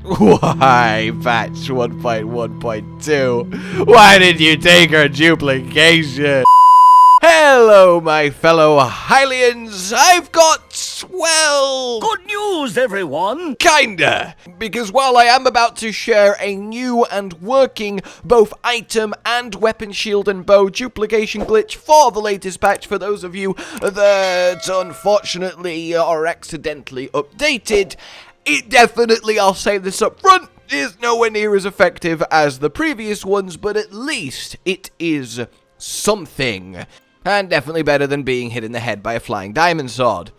Why, patch 1.1.2? Why did you take our duplication? Hello, my fellow Hylians. I've got, well... Good news, everyone! Kinda. Because while I am about to share a new and working both item and weapon shield and bow duplication glitch for the latest patch for those of you that unfortunately are accidentally updated, it definitely, I'll say this up front, is nowhere near as effective as the previous ones, but at least it is something. And definitely better than being hit in the head by a flying diamond sword.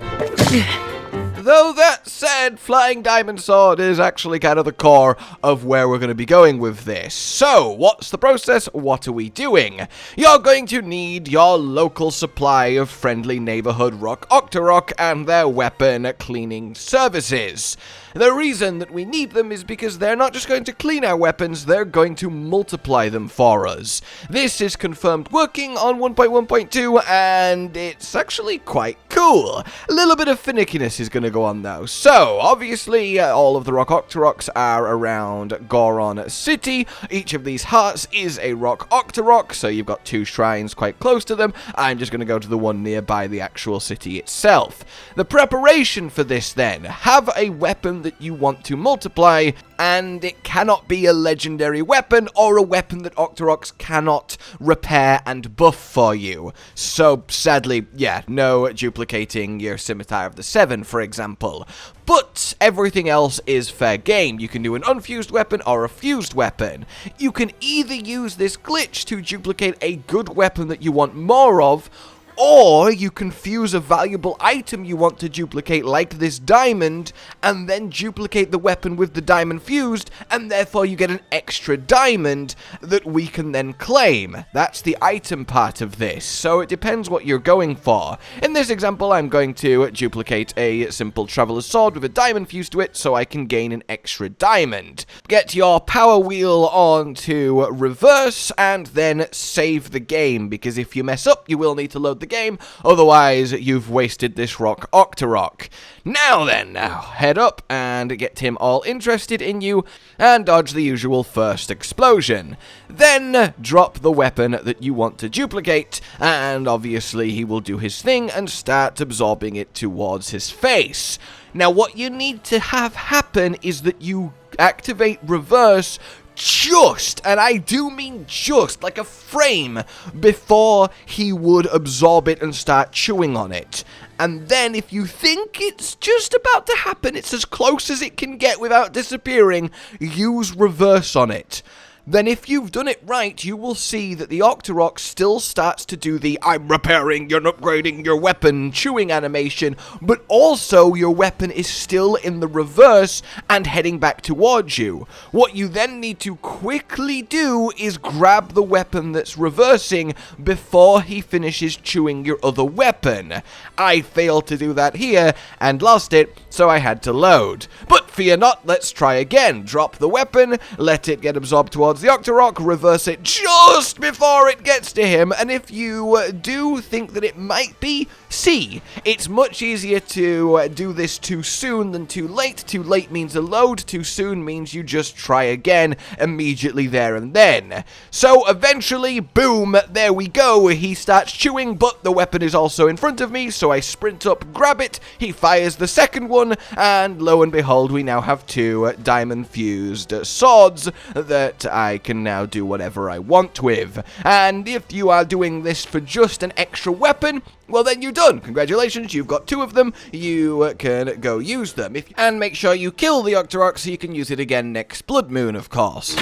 Though that said, flying diamond sword is actually kind of the core of where we're going to be going with this. So, what's the process? What are we doing? You're going to need your local supply of friendly neighborhood rock Octorok and their weapon cleaning services. The reason that we need them is because they're not just going to clean our weapons, they're going to multiply them for us. This is confirmed working on 1.1.2, and it's actually quite cool. A little bit of finickiness is going to go on though. So, obviously, all of the rock Octoroks are around Goron City. Each of these hearts is a rock Octorok, so you've got 2 shrines quite close to them. I'm just going to go to the one nearby the actual city itself. The preparation for this then, have a weapon that you want to multiply, and it cannot be a legendary weapon or a weapon that Octoroks cannot repair and buff for you. So, sadly, yeah, no duplicating your Scimitar of the Seven, for example. But everything else is fair game. You can do an unfused weapon or a fused weapon. You can either use this glitch to duplicate a good weapon that you want more of, or you can fuse a valuable item you want to duplicate, like this diamond, and then duplicate the weapon with the diamond fused, and therefore you get an extra diamond that we can then claim. That's the item part of this, so it depends what you're going for. In this example, I'm going to duplicate a simple traveler's sword with a diamond fused to it, so I can gain an extra diamond. Get your power wheel on to reverse, and then save the game, because if you mess up, you will need to load the game, otherwise you've wasted this rock Octorok. Now then, head up and get him all interested in you and dodge the usual first explosion. Then drop the weapon that you want to duplicate, and obviously he will do his thing and start absorbing it towards his face. Now what you need to have happen is that you activate reverse just, and I do mean just, like a frame before he would absorb it and start chewing on it. And then if you think it's just about to happen, it's as close as it can get without disappearing, use reverse on it. Then if you've done it right, you will see that the Octorok still starts to do the I'm repairing and upgrading your weapon chewing animation, but also your weapon is still in the reverse and heading back towards you. What you then need to quickly do is grab the weapon that's reversing before he finishes chewing your other weapon. I failed to do that here and lost it, so I had to load. But fear not, let's try again. Drop the weapon, let it get absorbed towards the Octorok, reverse it just before it gets to him, and if you do think that it might be C, it's much easier to do this too soon than too late. Too late means a load, too soon means you just try again immediately there and then. So eventually, boom, there we go, he starts chewing, but the weapon is also in front of me, so I sprint up, grab it, he fires the second one, and lo and behold, we now have 2 diamond fused swords that I can now do whatever I want with. And if you are doing this for just an extra weapon, well then you're done. Congratulations, you've got 2 of them, you can go use them. And make sure you kill the Octorok so you can use it again next Blood Moon, of course.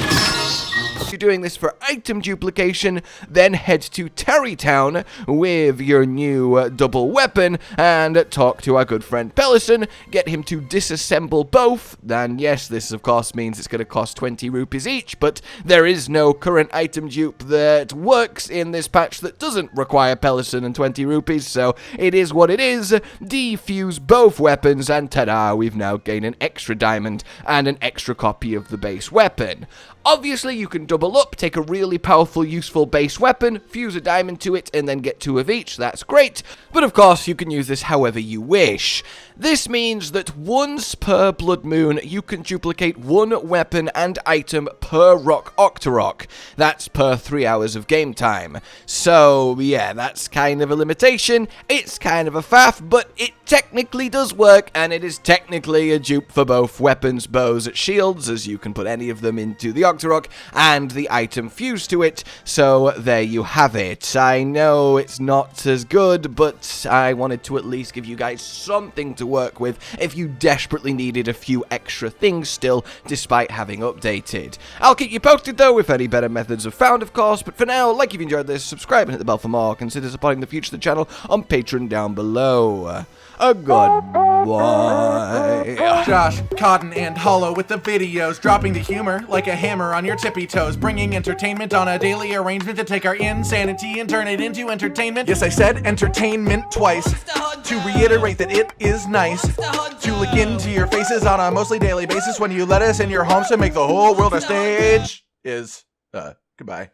If you're doing this for item duplication, then head to Tarrytown with your new double weapon and talk to our good friend Pellison, get him to disassemble both. And yes, this of course means it's going to cost 20 rupees each, but there is no current item dupe that works in this patch that doesn't require Pellison and 20 rupees, so it is what it is. Defuse both weapons, and ta-da, we've now gained an extra diamond and an extra copy of the base weapon. Obviously, you can double up, take a really powerful, useful base weapon, fuse a diamond to it, and then get 2 of each. That's great. But of course, you can use this however you wish. This means that once per blood moon, you can duplicate 1 weapon and item per rock octorok. That's per 3 hours of game time. So, yeah, that's kind of a limitation. It's kind of a faff, but it technically does work, and it is technically a dupe for both weapons, bows, shields, as you can put any of them into the octorok, and the item fused to it. So, there you have it. I know it's not as good, but I wanted to at least give you guys something to work with if you desperately needed a few extra things still, despite having updated. I'll keep you posted though if any better methods are found, of course, but for now, like if you enjoyed this, subscribe and hit the bell for more. Consider supporting the future of the channel on Patreon down below. A goodbye. Josh, Cotton, and Hollow with the videos, dropping the humor like a hammer on your tippy toes, bringing entertainment on a daily arrangement to take our insanity and turn it into entertainment. Yes, I said entertainment twice, to reiterate that it is nice to look into your faces on a mostly daily basis when you let us in your homes to make the whole world a stage. Goodbye.